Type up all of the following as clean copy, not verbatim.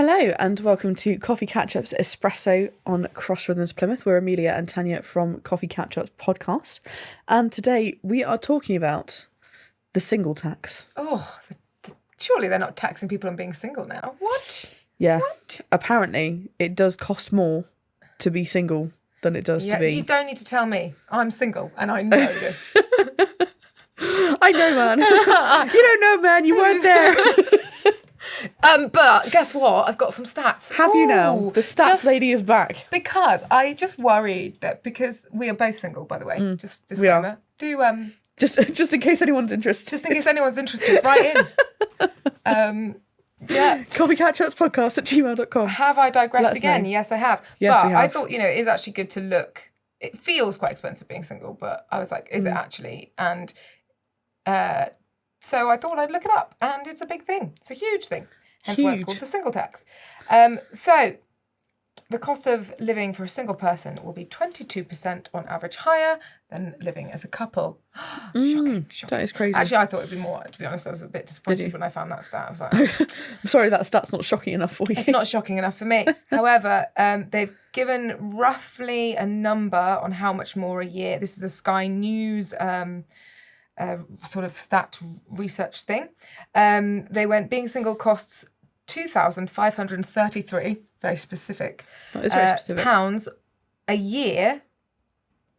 Hello and welcome to Coffee Catch-Up's Espresso on Cross Rhythms Plymouth. We're Amelia and Tanya from Coffee Catch-Up's podcast. And today we are talking about the single tax. Oh, surely they're not taxing people on being single now. What? Yeah. What? Apparently it does cost more to be single than it does to be... You don't need to tell me. I'm single and I know this. I know, man. You don't know, man. You weren't there. But guess what? I've got some stats. Have you now? The stats lady is back. Because I just worried that because we are both single, by the way. Just disclaimer. Just in case anyone's interested. Just in case anyone's interested, write in. Yeah. Coffeecatchupspodcast@gmail.com. Have I digressed again? Know. Yes, I have. Yes, but we have. I thought, it is actually good to look. It feels quite expensive being single, but I was like, is it actually? And so I thought I'd look it up, and it's a big thing. It's a huge thing. Hence why it's called the single tax. So the cost of living for a single person will be 22% on average higher than living as a couple. Shocking. That is crazy. Actually, I thought it'd be more. To be honest, I was a bit disappointed when I found that stat. I was like, I'm sorry, that stat's not shocking enough for you. It's not shocking enough for me. However, they've given roughly a number on how much more a year. This is a Sky News sort of stat research thing. They went, being single costs £2,533, very specific, that is very specific. pounds a year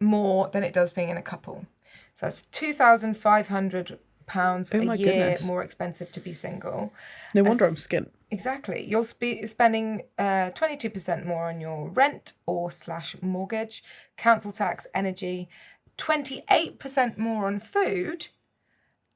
more than it does being in a couple. So that's £2,500 a year more expensive to be single. No wonder I'm skint. Exactly. You'll be spending 22% more on your rent or / mortgage, council tax, energy, 28% more on food,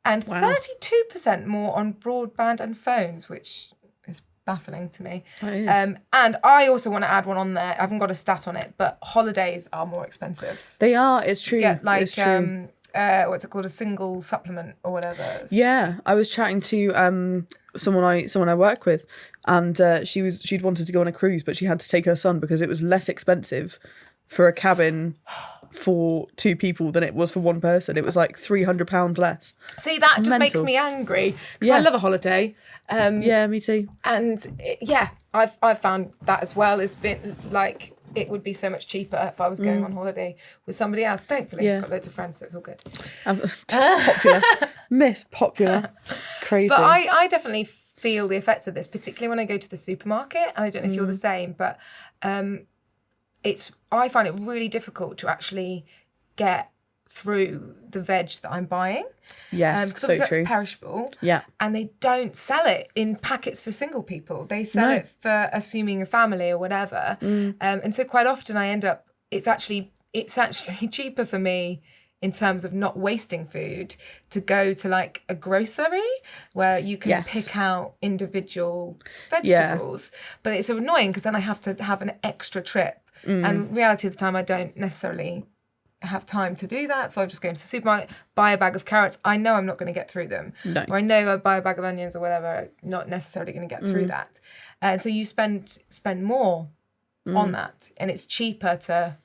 and 32% more on broadband and phones, which is baffling to me. That is. And I also want to add one on there. I haven't got a stat on it, but holidays are more expensive. They are. It's true. Get it's true. What's it called? A single supplement or whatever. Yeah, I was chatting to someone I work with, and she'd wanted to go on a cruise, but she had to take her son because it was less expensive for a cabin for two people than it was for one person. It was like £300 less. See, that just makes me angry because I love a holiday. Yeah, me too. And I've found that as well. It's been like, it would be so much cheaper if I was going on holiday with somebody else. Thankfully, I've got loads of friends, so it's all good. Popular. Miss Popular. Crazy. But I definitely feel the effects of this, particularly when I go to the supermarket. And I don't know if you're the same, but I find it really difficult to actually get through the veg that I'm buying. Yes, because so that's true. perishable. Yeah. And they don't sell it in packets for single people. They sell it for assuming a family or whatever. And so quite often I end up, it's actually cheaper for me in terms of not wasting food to go to like a grocery where you can pick out individual vegetables. But it's annoying because then I have to have an extra trip. And reality of the time, I don't necessarily have time to do that. So I just go into the supermarket, buy a bag of carrots. I know I'm not going to get through them. No. Or I know I buy a bag of onions or whatever, not necessarily going to get through that. And so you spend more on that. And it's cheaper to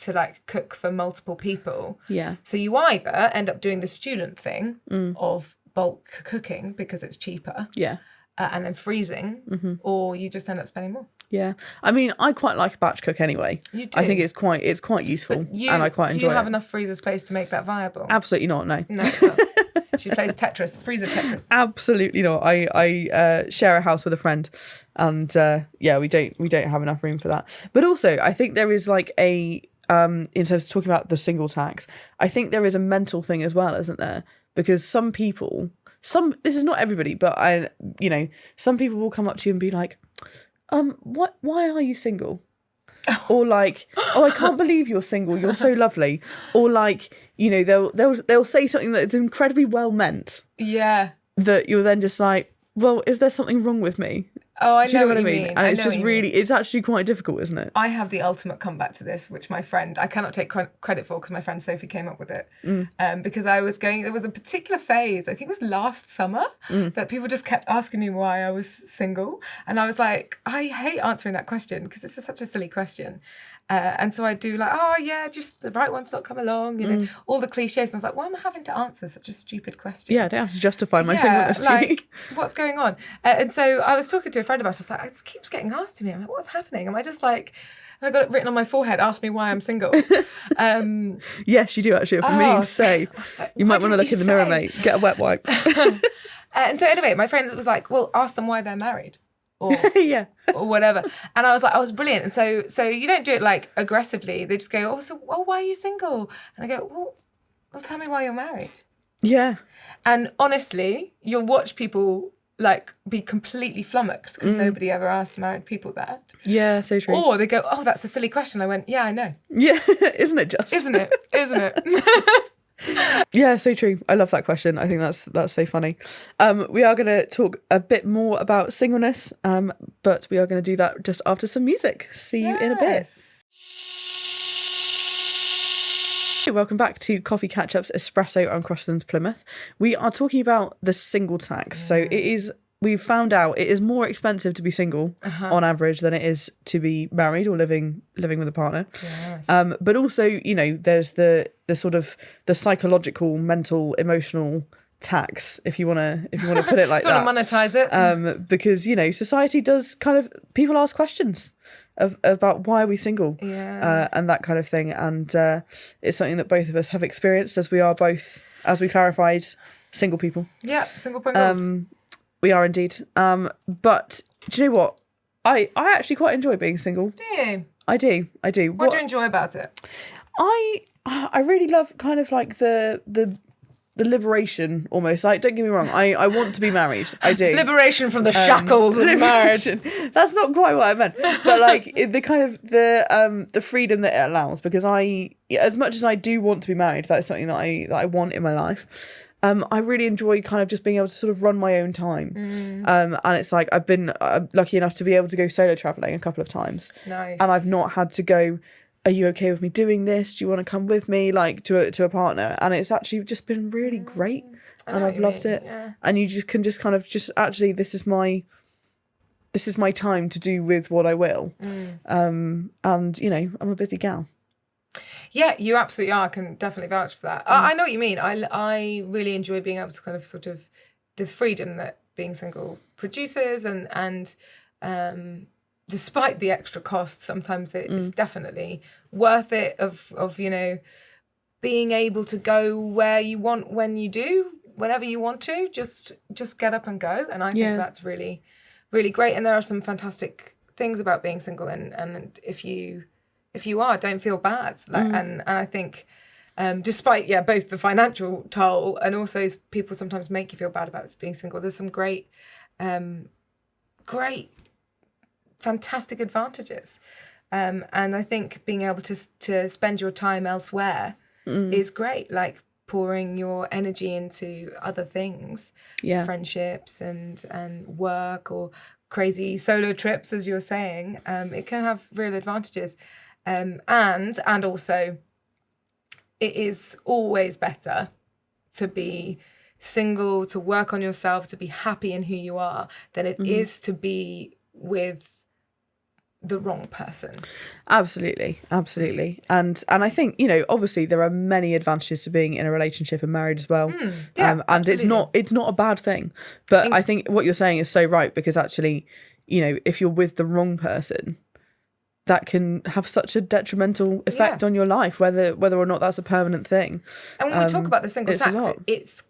like cook for multiple people. Yeah. So you either end up doing the student thing of bulk cooking because it's cheaper. Yeah. And then freezing, or you just end up spending more. Yeah, I mean, I quite like a batch cook anyway. You do. I think it's quite useful, and I quite enjoy it. Do you have enough freezer space to make that viable? Absolutely not. No. No. She plays Tetris, freezer Tetris. Absolutely not. I share a house with a friend, and we don't have enough room for that. But also, I think there is like a in terms of talking about the single tax, I think there is a mental thing as well, isn't there? Because some people, this is not everybody, but some people will come up to you and be like, why are you single? Or like, oh, I can't believe you're single. You're so lovely. Or like, they'll say something that is incredibly well meant. Yeah. That you're then just like, well, is there something wrong with me? Oh, I know what you mean. And it's just really, it's actually quite difficult, isn't it? I have the ultimate comeback to this, which my friend, I cannot take credit for because my friend Sophie came up with it. Because there was a particular phase, I think it was last summer, that people just kept asking me why I was single. And I was like, I hate answering that question because it's such a silly question. And so I do like, oh yeah, just the right one's not come along, you know, all the cliches. And I was like, why am I having to answer such a stupid question? Yeah, I don't have to justify my singleness to you. Like, what's going on? And so I was talking to a friend about it. I was like, it keeps getting asked to me. I'm like, what's happening? Am I just like, I got it written on my forehead, ask me why I'm single. Yes, you do actually. For me to say, you might want to look in the mirror, mate. Get a wet wipe. And so anyway, my friend was like, well, ask them why they're married. Or yeah, or whatever. And I was like, I was brilliant. And so you don't do it like aggressively. They just go, why are you single? And I go, well, tell me why you're married. Yeah. And honestly, you'll watch people like be completely flummoxed because nobody ever asked married people that. Yeah, so true. Or they go, oh, that's a silly question. I went, yeah, I know. Yeah, isn't it just? Isn't it? Yeah, so true. I love that question. I think that's so funny. We are going to talk a bit more about singleness, but we are going to do that just after some music. See you in a bit. Welcome back to Coffee Catch-Ups Espresso on Crosslands, Plymouth. We are talking about the single tax. So we've found out it is more expensive to be single on average than it is to be married or living with a partner. Yes. But also, you know, there's the sort of the psychological, mental, emotional tax, if you want to put it like that. Want to monetize it. Because, you know, society does kind of, people ask questions about why are we single, and that kind of thing. And it's something that both of us have experienced, as we are both, as we clarified, single people. Yeah, single Pringles. We are indeed. But do you know what? I actually quite enjoy being single. Do you? I do. What do you enjoy about it? I really love kind of like the liberation almost. Like, don't get me wrong, I want to be married. I do. Liberation from the shackles of marriage. That's not quite what I meant. But like the kind of the freedom that it allows, because as much as I do want to be married, that's something that I want in my life. I really enjoy kind of just being able to sort of run my own time. And it's like I've been lucky enough to be able to go solo traveling a couple of times. Nice. And I've not had to go, are you okay with me doing this? Do you want to come with me, like to a partner? And it's actually just been really great, and I've loved it. Yeah. And you just can just kind of just actually, this is my time to do with what I will. And you know, I'm a busy gal. Yeah, you absolutely are. I can definitely vouch for that. I know what you mean. I really enjoy being able to kind of sort of the freedom that being single produces, and despite the extra costs, sometimes it's definitely worth it of, you know, being able to go where you want, when you do, whenever you want to, just get up and go. And I think that's really, really great. And there are some fantastic things about being single, and if you are, don't feel bad. Like, and I think, despite both the financial toll and also people sometimes make you feel bad about being single, there's some great fantastic advantages, and I think being able to spend your time elsewhere is great, like pouring your energy into other things, friendships and work, or crazy solo trips, as you're saying. It can have real advantages, and also it is always better to be single, to work on yourself, to be happy in who you are, than it is to be with the wrong person. Absolutely. And I think, you know, obviously there are many advantages to being in a relationship and married as well. And absolutely. it's not a bad thing. But I think what you're saying is so right, because actually, you know, if you're with the wrong person, that can have such a detrimental effect on your life, whether or not that's a permanent thing. And when we talk about the single tax, it's,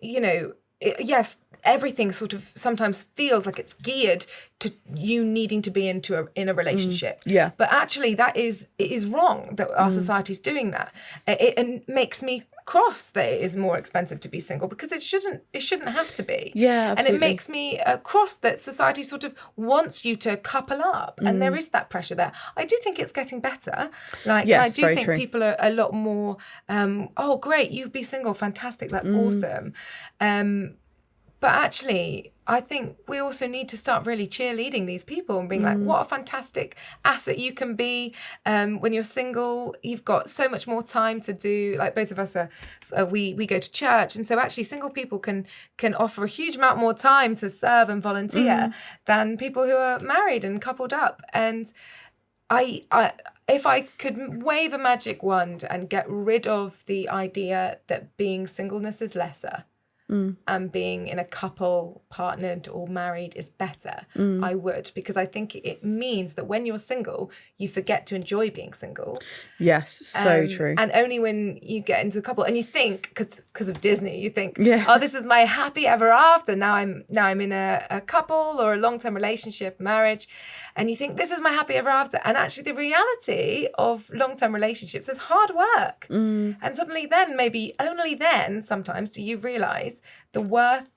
you know, yes, everything sort of sometimes feels like it's geared to you needing to be in a relationship. But actually it is wrong that our society's doing that. It makes me cross that it is more expensive to be single, because it shouldn't have to be. Absolutely. And it makes me cross that society sort of wants you to couple up, and there is that pressure there. I do think it's getting better. Like, I do think people are a lot more, oh great, you be single, fantastic, that's awesome. But actually, I think we also need to start really cheerleading these people and being like, what a fantastic asset you can be. When you're single, you've got so much more time to do, like both of us are, we go to church. And so actually single people can offer a huge amount more time to serve and volunteer than people who are married and coupled up. And if I could wave a magic wand and get rid of the idea that being singleness is lesser and being in a couple, partnered or married is better, I would, because I think it means that when you're single, you forget to enjoy being single. Yes, so true. And only when you get into a couple, and you think, because of Disney, you think, oh, this is my happy ever after. Now I'm in a couple or a long-term relationship, marriage, and you think this is my happy ever after. And actually, the reality of long-term relationships is hard work. And suddenly, then maybe only then, sometimes, do you realise the worth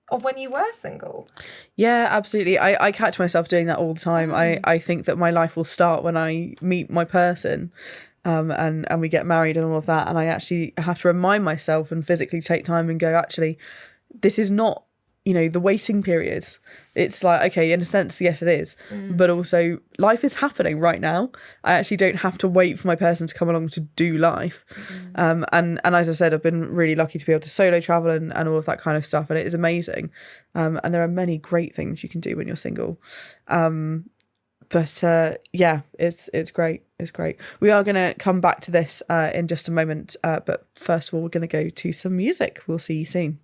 of when you were single. Yeah, absolutely. I catch myself doing that all the time. I think that my life will start when I meet my person, and we get married and all of that. And I actually have to remind myself and physically take time and go, actually, this is not, the waiting period. It's like, okay, in a sense, yes, it is. But also life is happening right now. I actually don't have to wait for my person to come along to do life. And as I said, I've been really lucky to be able to solo travel and all of that kind of stuff. And it is amazing. And there are many great things you can do when you're single. But it's great. It's great. We are going to come back to this in just a moment. But first of all, we're going to go to some music. We'll see you soon.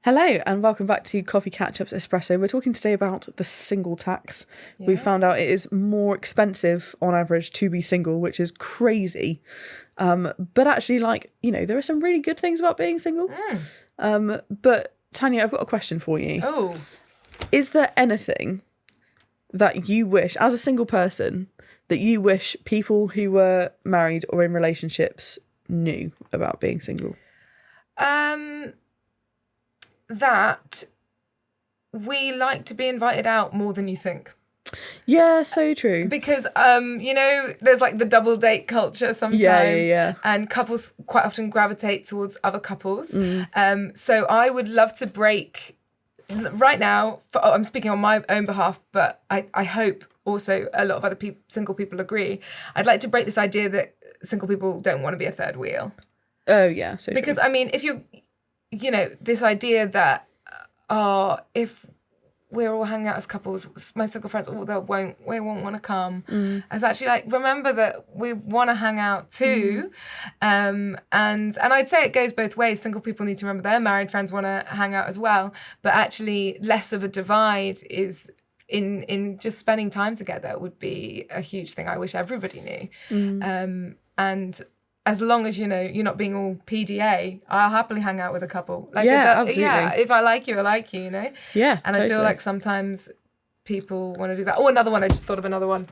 Hello and welcome back to Coffee Catch-Ups Espresso. We're talking today about the single tax. Yes. We found out it is more expensive on average to be single, which is crazy. But actually, there are some really good things about being single. But Tanya, I've got a question for you. Oh. Is there anything that you wish, as a single person, that you wish people who were married or in relationships knew about being single? That we like to be invited out more than you think. Yeah, so true. Because, there's like the double date culture sometimes. Yeah. And couples quite often gravitate towards other couples. So I would love to break, right now, I'm speaking on my own behalf, but I hope also a lot of other single people agree. I'd like to break this idea that single people don't want to be a third wheel. Oh, yeah, so because, true. I mean, if you... this idea that, if we're all hanging out as couples, my single friends, they won't want to come. It's actually remember that we want to hang out too. And I'd say it goes both ways. Single people need to remember their married friends want to hang out as well. But actually less of a divide is in just spending time together would be a huge thing I wish everybody knew. And as long as, you're not being all PDA, I'll happily hang out with a couple. Absolutely. Yeah, if I like you, I like you, Yeah, and totally. I feel like sometimes people want to do that. Oh, another one. I just thought of another one.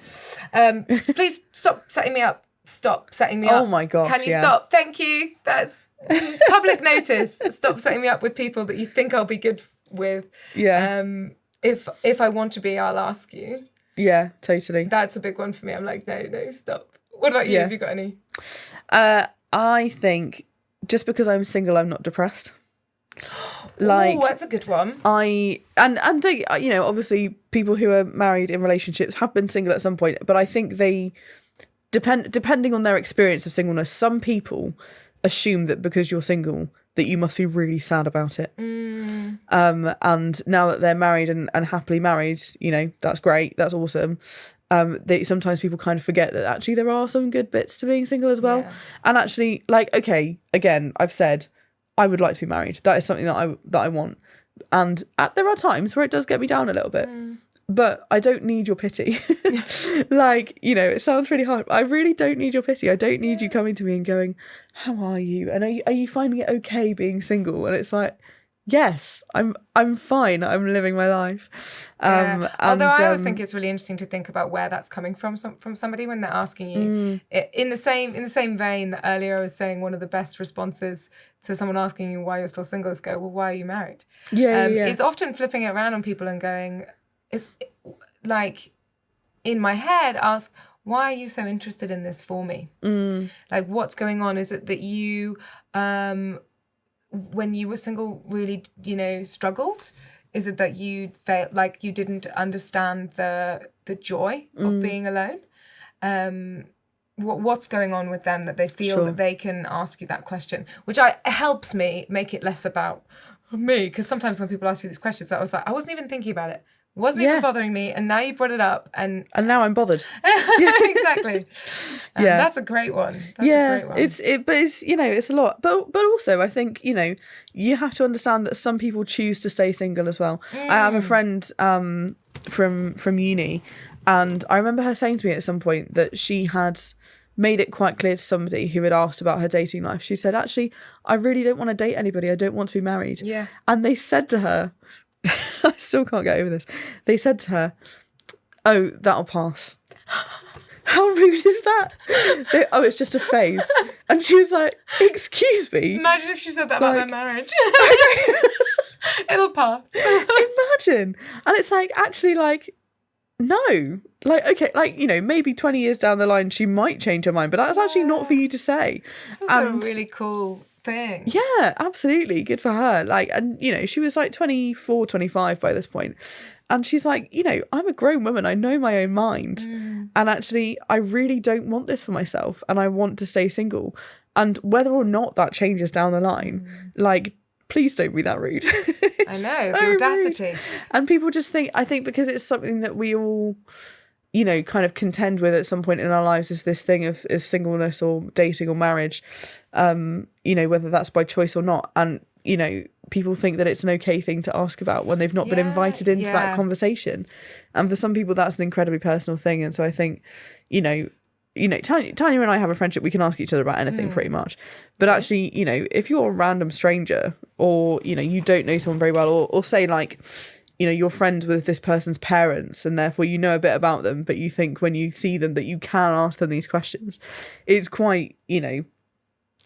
Please stop setting me up. Stop setting me up. Oh my gosh, Can you stop? Thank you. That's public notice. Stop setting me up with people that you think I'll be good with. Yeah. If I want to be, I'll ask you. Yeah, totally. That's a big one for me. I'm like, no, stop. What about you? Yeah. Have you got any? I think just because I'm single, I'm not depressed. Oh, that's a good one. Obviously people who are married in relationships have been single at some point, but I think they depending on their experience of singleness, some people assume that because you're single that you must be really sad about it. And now that they're married and happily married, that's great, that's awesome. Sometimes people kind of forget that actually there are some good bits to being single as well. Yeah. And actually, okay, again, I've said I would like to be married. That is something that I want. And there are times where it does get me down a little bit. But I don't need your pity. It sounds really hard. I really don't need your pity. I don't need you coming to me and going, how are you? And are you finding it okay being single? And it's like, yes, I'm fine. I'm living my life. Although I always think it's really interesting to think about where that's coming from somebody when they're asking you. In the same vein that earlier I was saying, one of the best responses to someone asking you why you're still single is go, well, why are you married? Yeah. It's often flipping it around on people and going, it's like in my head, ask, why are you so interested in this for me? What's going on? Is it that you, when you were single, really, struggled? Is it that you felt like you didn't understand the joy of being alone? What's going on with them that they feel that they can ask you that question? Which helps me make it less about me, because sometimes when people ask you these questions, I was like, I wasn't even thinking about it. wasn't even bothering me, and now you brought it up, and now I'm bothered. Exactly. That's a great one. That's a great one. But it's it's a lot. But also I think you have to understand that some people choose to stay single as well. I have a friend from uni, and I remember her saying to me at some point that she had made it quite clear to somebody who had asked about her dating life. She said, actually, I really don't want to date anybody. I don't want to be married. Yeah. And they said to her, I still can't get over this. They said to her, oh, that'll pass. How rude is that? It's just a phase. And she was like, excuse me. Imagine if she said that about their marriage. It'll pass. Imagine. And it's like, actually, like, no. Like, okay, like, maybe 20 years down the line, she might change her mind, but that's actually not for you to say. This is a really cool thing. Yeah, absolutely. Good for her. Like, and, she was like 24, 25 by this point. And she's like, I'm a grown woman. I know my own mind. And actually, I really don't want this for myself. And I want to stay single. And whether or not that changes down the line, like, please don't be that rude. I know, the audacity. Rude. And people just think, I think because it's something that we all, kind of contend with at some point in our lives, is this thing of singleness or dating or marriage, whether that's by choice or not. And, people think that it's an okay thing to ask about when they've not been invited into that conversation. And for some people, that's an incredibly personal thing. And so I think, Tanya and I have a friendship, we can ask each other about anything pretty much. But actually, if you're a random stranger or, you don't know someone very well, or say like, you're friends with this person's parents and therefore you know a bit about them, but you think when you see them that you can ask them these questions, it's quite,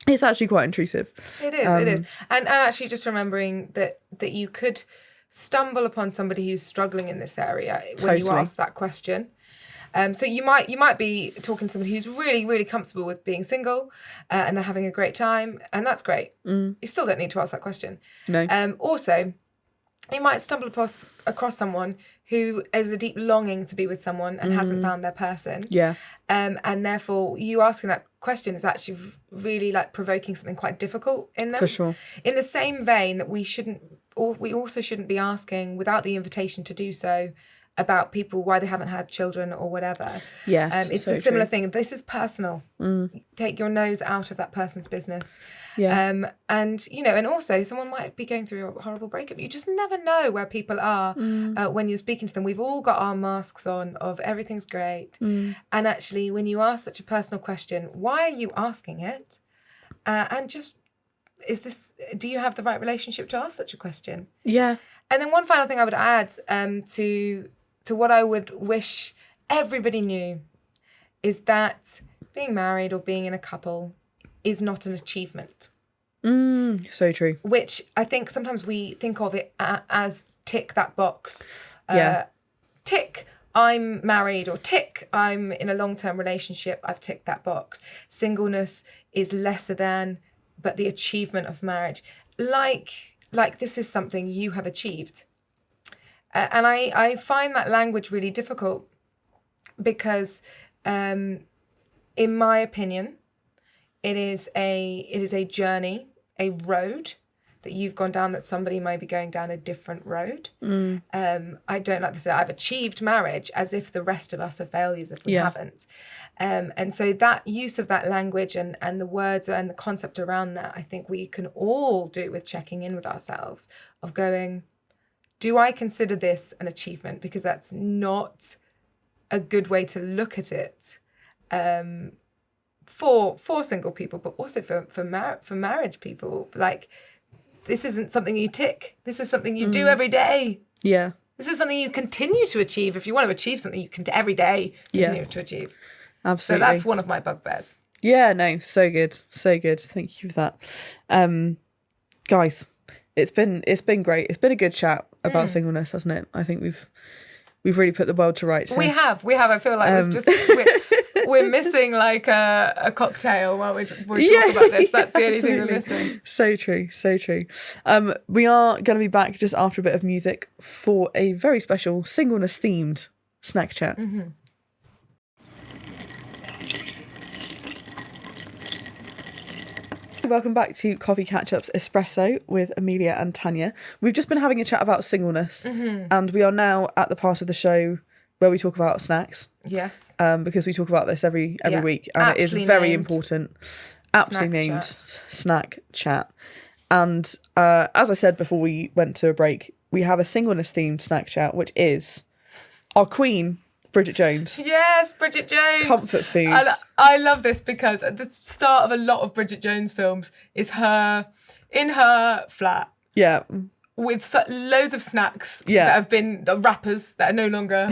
it's actually quite intrusive. It is. And actually just remembering that you could stumble upon somebody who's struggling in this area when you ask that question. So you might be talking to somebody who's really, really comfortable with being single and they're having a great time, and that's great. You still don't need to ask that question. No. Also, you might stumble across someone who has a deep longing to be with someone and hasn't found their person. Yeah. And therefore, you asking that question is actually really like provoking something quite difficult in them. For sure. In the same vein that we also shouldn't be asking without the invitation to do so about people why they haven't had children or whatever. Yes, it's so a similar true. thing. This is personal. Take your nose out of that person's business. Yeah. And also someone might be going through a horrible breakup. You just never know where people are when you're speaking to them. We've all got our masks on of everything's great. And actually, when you ask such a personal question, why are you asking it? And just, do you have the right relationship to ask such a question? Yeah. And then one final thing I would add to what I would wish everybody knew is that being married or being in a couple is not an achievement. So true. Which I think sometimes we think of it as tick that box. Tick, I'm married, or tick, I'm in a long-term relationship, I've ticked that box. Singleness is lesser than, but the achievement of marriage. Like this is something you have achieved. And I find that language really difficult because, in my opinion, it is a journey, a road that you've gone down that somebody may be going down a different road. I don't like to say I've achieved marriage as if the rest of us are failures if we haven't. And so that use of that language and the words and the concept around that, I think we can all do with checking in with ourselves of going, do I consider this an achievement? Because that's not a good way to look at it for single people, but also for marriage people. Like, this isn't something you tick. This is something you do every day. Yeah. This is something you continue to achieve. If you want to achieve something, you can every day continue to achieve. Absolutely. So that's one of my bugbears. Yeah, no, so good. So good. Thank you for that. Guys, it's been great. It's been a good chat about singleness, hasn't it? I think we've really put the world to rights. We have. I feel like we're missing like a cocktail while we talk about this. That's the only thing we're missing. So true. We are going to be back just after a bit of music for a very special singleness themed snack chat. welcome back to Coffee Catch-Ups Espresso with Amelia and Tanya. We've just been having a chat about singleness, and we are now at the part of the show where we talk about snacks. Yes. Because we talk about this every week, and it is very important. Aptly named snack chat. And as I said before we went to a break, we have a singleness-themed snack chat, which is our queen, Bridget Jones. Yes, Bridget Jones. Comfort food. And I love this because at the start of a lot of Bridget Jones films is her in her flat. Yeah. With loads of snacks that have been wrappers that are no longer,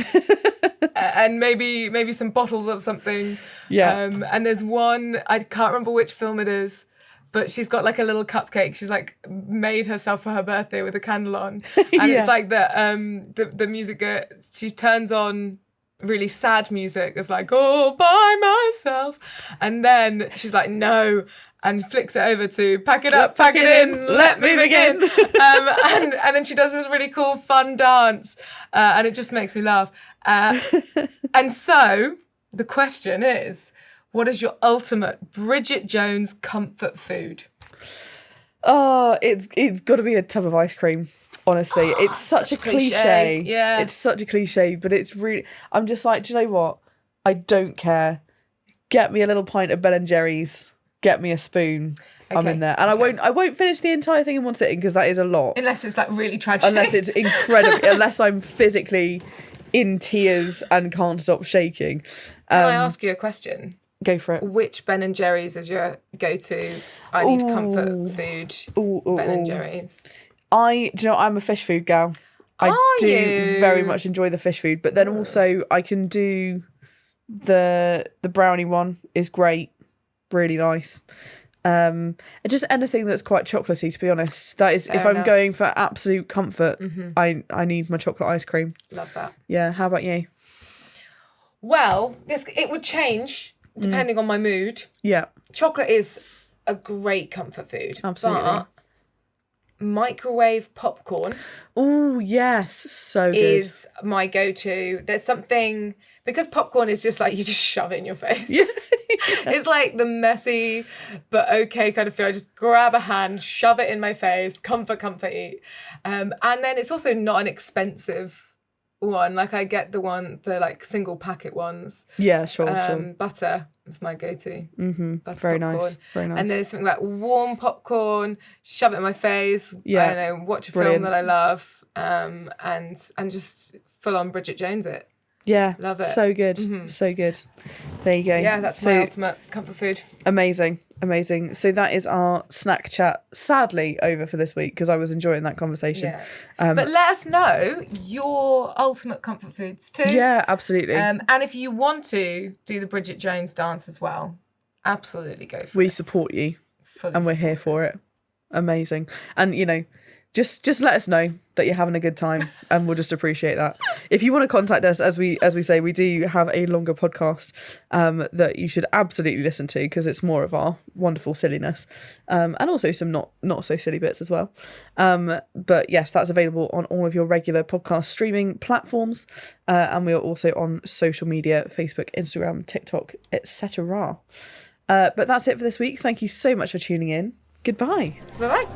and maybe some bottles of something. Yeah. And there's one, I can't remember which film it is, but she's got like a little cupcake. She's like made herself for her birthday with a candle on, and it's like the music. She turns on really sad music. It's like all by myself, and then she's like no. And flicks it over to pack it up, pack it in, let me begin. And then she does this really cool, fun dance. And it just makes me laugh. And so the question is, what is your ultimate Bridget Jones comfort food? Oh, it's got to be a tub of ice cream. Honestly, it's such a cliche. Yeah. It's such a cliche, but it's really, I'm just like, do you know what? I don't care. Get me a little pint of Ben & Jerry's. Get me a spoon. Okay, I'm in there. And I won't finish the entire thing in one sitting because that is a lot. Unless it's like really tragic. Unless it's incredible. Unless I'm physically in tears and can't stop shaking. Can I ask you a question? Go for it. Which Ben & Jerry's is your go-to? I need comfort food. Ben & Jerry's. I'm a fish food gal. I do very much enjoy the fish food. But then also I can do the brownie one is great. Really nice. And just anything that's quite chocolatey, to be honest. That is, if I'm going for absolute comfort, I need my chocolate ice cream. Love that. Yeah, how about you? Well, it would change depending on my mood. Yeah. Chocolate is a great comfort food. Absolutely. But microwave popcorn. Oh, yes. So good. Is my go-to. There's something... Because popcorn is just like, you just shove it in your face. Yeah. It's like the messy, but okay kind of feel. I just grab a hand, shove it in my face, comfort, eat. And then it's also not an expensive one. Like I get the like single packet ones. Yeah, sure. Butter is my go-to. Butter Very popcorn. nice. Very nice. And then there's something about warm popcorn, shove it in my face. Yeah. I don't know, watch a film that I love. And just full on Bridget Jones it. Yeah, love it. So good, so good. There you go. Yeah, that's my ultimate comfort food. Amazing. So that is our snack chat. Sadly, over for this week because I was enjoying that conversation. Yeah. But let us know your ultimate comfort foods too. Yeah, absolutely. And if you want to do the Bridget Jones dance as well, absolutely go for it. We support you, and we're here for it. Amazing. And just let us know that you're having a good time and we'll just appreciate that. If you want to contact us, as we say, we do have a longer podcast that you should absolutely listen to because it's more of our wonderful silliness and also some not so silly bits as well. But yes, that's available on all of your regular podcast streaming platforms and we are also on social media, Facebook, Instagram, TikTok, etc. But that's it for this week. Thank you so much for tuning in. Goodbye. Bye-bye.